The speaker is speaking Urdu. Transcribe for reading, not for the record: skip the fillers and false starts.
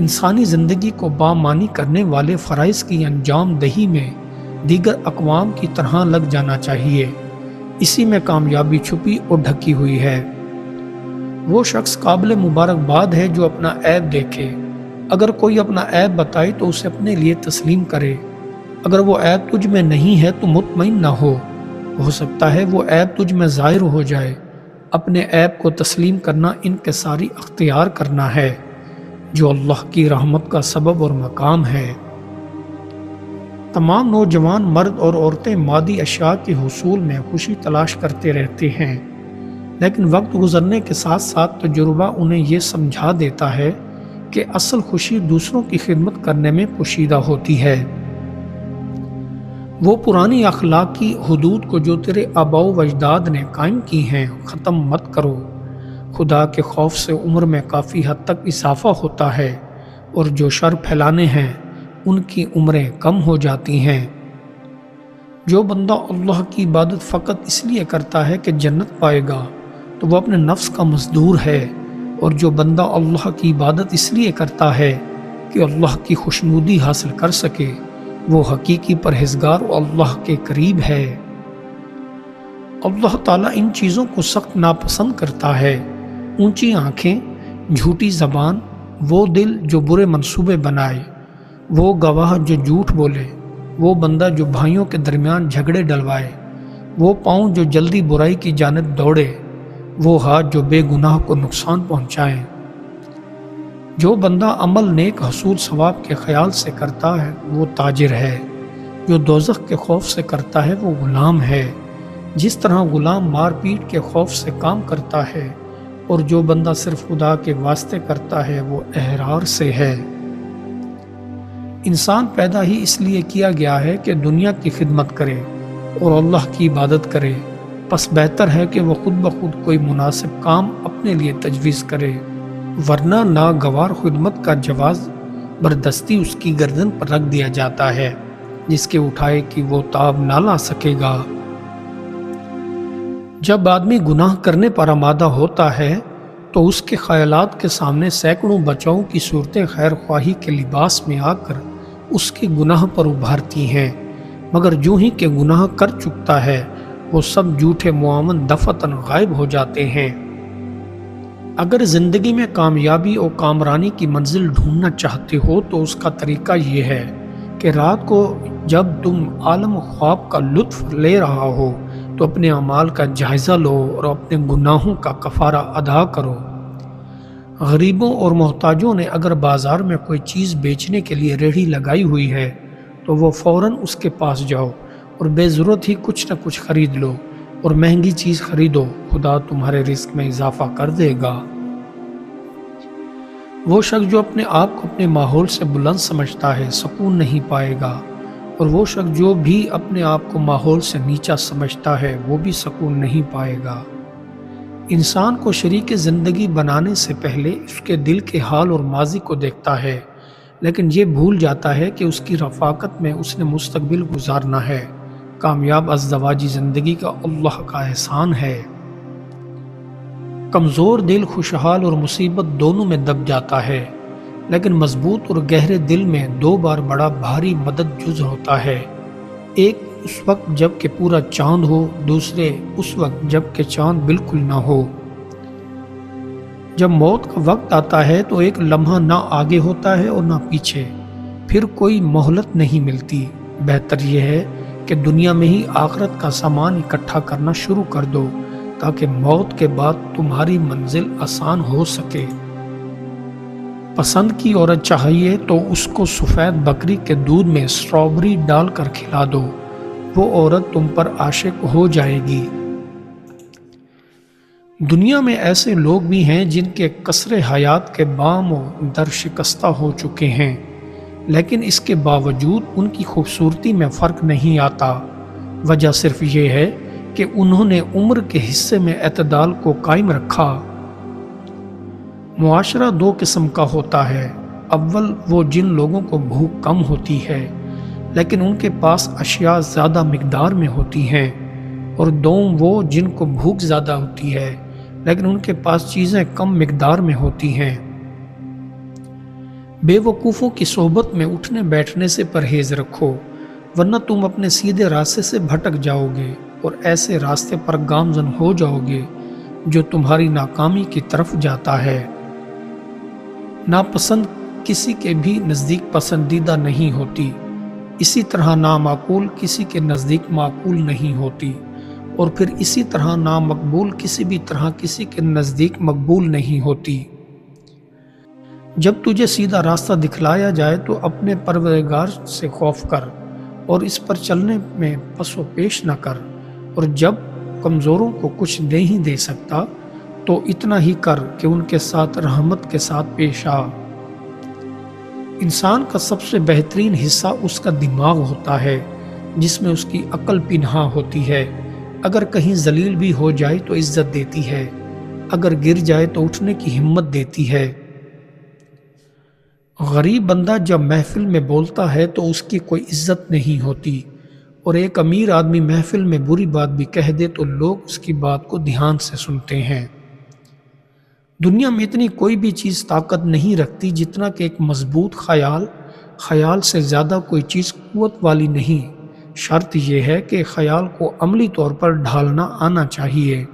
انسانی زندگی کو بامعنی کرنے والے فرائض کی انجام دہی میں دیگر اقوام کی طرح لگ جانا چاہیے۔ اسی میں کامیابی چھپی اور ڈھکی ہوئی ہے۔ وہ شخص قابل مبارکباد ہے جو اپنا عیب دیکھے۔ اگر کوئی اپنا عیب بتائے تو اسے اپنے لیے تسلیم کرے۔ اگر وہ عیب تجھ میں نہیں ہے تو مطمئن نہ ہو سکتا ہے وہ عیب تجھ میں ظاہر ہو جائے۔ اپنے عیب کو تسلیم کرنا انکساری اختیار کرنا ہے، جو اللہ کی رحمت کا سبب اور مقام ہے۔ تمام نوجوان مرد اور عورتیں مادی اشیاء کے حصول میں خوشی تلاش کرتے رہتے ہیں، لیکن وقت گزرنے کے ساتھ ساتھ تجربہ انہیں یہ سمجھا دیتا ہے کہ اصل خوشی دوسروں کی خدمت کرنے میں پوشیدہ ہوتی ہے۔ وہ پرانی اخلاقی حدود کو جو تیرے آباء و اجداد نے قائم کی ہیں ختم مت کرو۔ خدا کے خوف سے عمر میں کافی حد تک اضافہ ہوتا ہے، اور جو شر پھیلانے ہیں ان کی عمریں کم ہو جاتی ہیں۔ جو بندہ اللہ کی عبادت فقط اس لیے کرتا ہے کہ جنت پائے گا تو وہ اپنے نفس کا مزدور ہے، اور جو بندہ اللہ کی عبادت اس لیے کرتا ہے کہ اللہ کی خوشنودی حاصل کر سکے وہ حقیقی پرہیزگار و اللہ کے قریب ہے۔ اللہ تعالیٰ ان چیزوں کو سخت ناپسند کرتا ہے: اونچی آنکھیں، جھوٹی زبان، وہ دل جو برے منصوبے بنائے، وہ گواہ جو جھوٹ بولے، وہ بندہ جو بھائیوں کے درمیان جھگڑے ڈلوائے، وہ پاؤں جو جلدی برائی کی جانب دوڑے، وہ ہاتھ جو بے گناہ کو نقصان پہنچائے۔ جو بندہ عمل نیک حصول ثواب کے خیال سے کرتا ہے وہ تاجر ہے، جو دوزخ کے خوف سے کرتا ہے وہ غلام ہے۔ جس طرح غلام مار پیٹ کے خوف سے کام کرتا ہے، اور جو بندہ صرف خدا کے واسطے کرتا ہے وہ احرار سے ہے۔ انسان پیدا ہی اس لیے کیا گیا ہے کہ دنیا کی خدمت کرے اور اللہ کی عبادت کرے، پس بہتر ہے کہ وہ خود بخود کوئی مناسب کام اپنے لیے تجویز کرے، ورنہ ناگوار خدمت کا جواز بردستی اس کی گردن پر رکھ دیا جاتا ہے، جس کے اٹھائے کی وہ تاب نہ لا سکے گا۔ جب آدمی گناہ کرنے پر آمادہ ہوتا ہے تو اس کے خیالات کے سامنے سینکڑوں بچاؤں کی صورتیں خیر خواہی کے لباس میں آ کر اس کے گناہ پر ابھرتی ہیں، مگر جو ہی کہ گناہ کر چکتا ہے وہ سب جھوٹے معاون دفعتاً غائب ہو جاتے ہیں۔ اگر زندگی میں کامیابی اور کامرانی کی منزل ڈھونڈنا چاہتے ہو تو اس کا طریقہ یہ ہے کہ رات کو جب تم عالم خواب کا لطف لے رہا ہو تو اپنے اعمال کا جائزہ لو اور اپنے گناہوں کا کفارہ ادا کرو۔ غریبوں اور محتاجوں نے اگر بازار میں کوئی چیز بیچنے کے لیے ریڑھی لگائی ہوئی ہے تو وہ فوراً اس کے پاس جاؤ اور بے ضرورت ہی کچھ نہ کچھ خرید لو، اور مہنگی چیز خریدو، خدا تمہارے رزق میں اضافہ کر دے گا۔ وہ شخص جو اپنے آپ کو اپنے ماحول سے بلند سمجھتا ہے سکون نہیں پائے گا، اور وہ شخص جو بھی اپنے آپ کو ماحول سے نیچا سمجھتا ہے وہ بھی سکون نہیں پائے گا۔ انسان کو شریک زندگی بنانے سے پہلے اس کے دل کے حال اور ماضی کو دیکھتا ہے، لیکن یہ بھول جاتا ہے کہ اس کی رفاقت میں اس نے مستقبل گزارنا ہے۔ کامیاب ازدواجی زندگی کا اللہ کا احسان ہے۔ کمزور دل خوشحال اور مصیبت دونوں میں دب جاتا ہے، لیکن مضبوط اور گہرے دل میں دو بار بڑا بھاری مدد جز ہوتا ہے، ایک اس وقت جب کہ پورا چاند ہو، دوسرے اس وقت جب کہ چاند بالکل نہ ہو۔ جب موت کا وقت آتا ہے تو ایک لمحہ نہ آگے ہوتا ہے اور نہ پیچھے، پھر کوئی مہلت نہیں ملتی۔ بہتر یہ ہے کہ دنیا میں ہی آخرت کا سامان اکٹھا کرنا شروع کر دو تاکہ موت کے بعد تمہاری منزل آسان ہو سکے۔ پسند کی عورت چاہیے تو اس کو سفید بکری کے دودھ میں اسٹرابری ڈال کر کھلا دو، وہ عورت تم پر عاشق ہو جائے گی۔ دنیا میں ایسے لوگ بھی ہیں جن کے قصر حیات کے بام و در شکستہ ہو چکے ہیں، لیکن اس کے باوجود ان کی خوبصورتی میں فرق نہیں آتا۔ وجہ صرف یہ ہے کہ انہوں نے عمر کے حصے میں اعتدال کو قائم رکھا۔ معاشرہ دو قسم کا ہوتا ہے، اول وہ جن لوگوں کو بھوک کم ہوتی ہے لیکن ان کے پاس اشیاء زیادہ مقدار میں ہوتی ہیں، اور دوم وہ جن کو بھوک زیادہ ہوتی ہے لیکن ان کے پاس چیزیں کم مقدار میں ہوتی ہیں۔ بے وقوفوں کی صحبت میں اٹھنے بیٹھنے سے پرہیز رکھو، ورنہ تم اپنے سیدھے راستے سے بھٹک جاؤ گے اور ایسے راستے پر گامزن ہو جاؤ گے جو تمہاری ناکامی کی طرف جاتا ہے۔ ناپسند کسی کے بھی نزدیک پسندیدہ نہیں ہوتی، اسی طرح نامعقول کسی کے نزدیک معقول نہیں ہوتی، اور پھر اسی طرح نامقبول کسی بھی طرح کسی کے نزدیک مقبول نہیں ہوتی۔ جب تجھے سیدھا راستہ دکھلایا جائے تو اپنے پروردگار سے خوف کر اور اس پر چلنے میں پس و پیش نہ کر، اور جب کمزوروں کو کچھ نہیں دے سکتا تو اتنا ہی کر کہ ان کے ساتھ رحمت کے ساتھ پیش آ۔ انسان کا سب سے بہترین حصہ اس کا دماغ ہوتا ہے، جس میں اس کی عقل پنہاں ہوتی ہے۔ اگر کہیں ذلیل بھی ہو جائے تو عزت دیتی ہے، اگر گر جائے تو اٹھنے کی ہمت دیتی ہے۔ غریب بندہ جب محفل میں بولتا ہے تو اس کی کوئی عزت نہیں ہوتی، اور ایک امیر آدمی محفل میں بری بات بھی کہہ دے تو لوگ اس کی بات کو دھیان سے سنتے ہیں۔ دنیا میں اتنی کوئی بھی چیز طاقت نہیں رکھتی جتنا کہ ایک مضبوط خیال۔ خیال سے زیادہ کوئی چیز قوت والی نہیں، شرط یہ ہے کہ خیال کو عملی طور پر ڈھالنا آنا چاہیے۔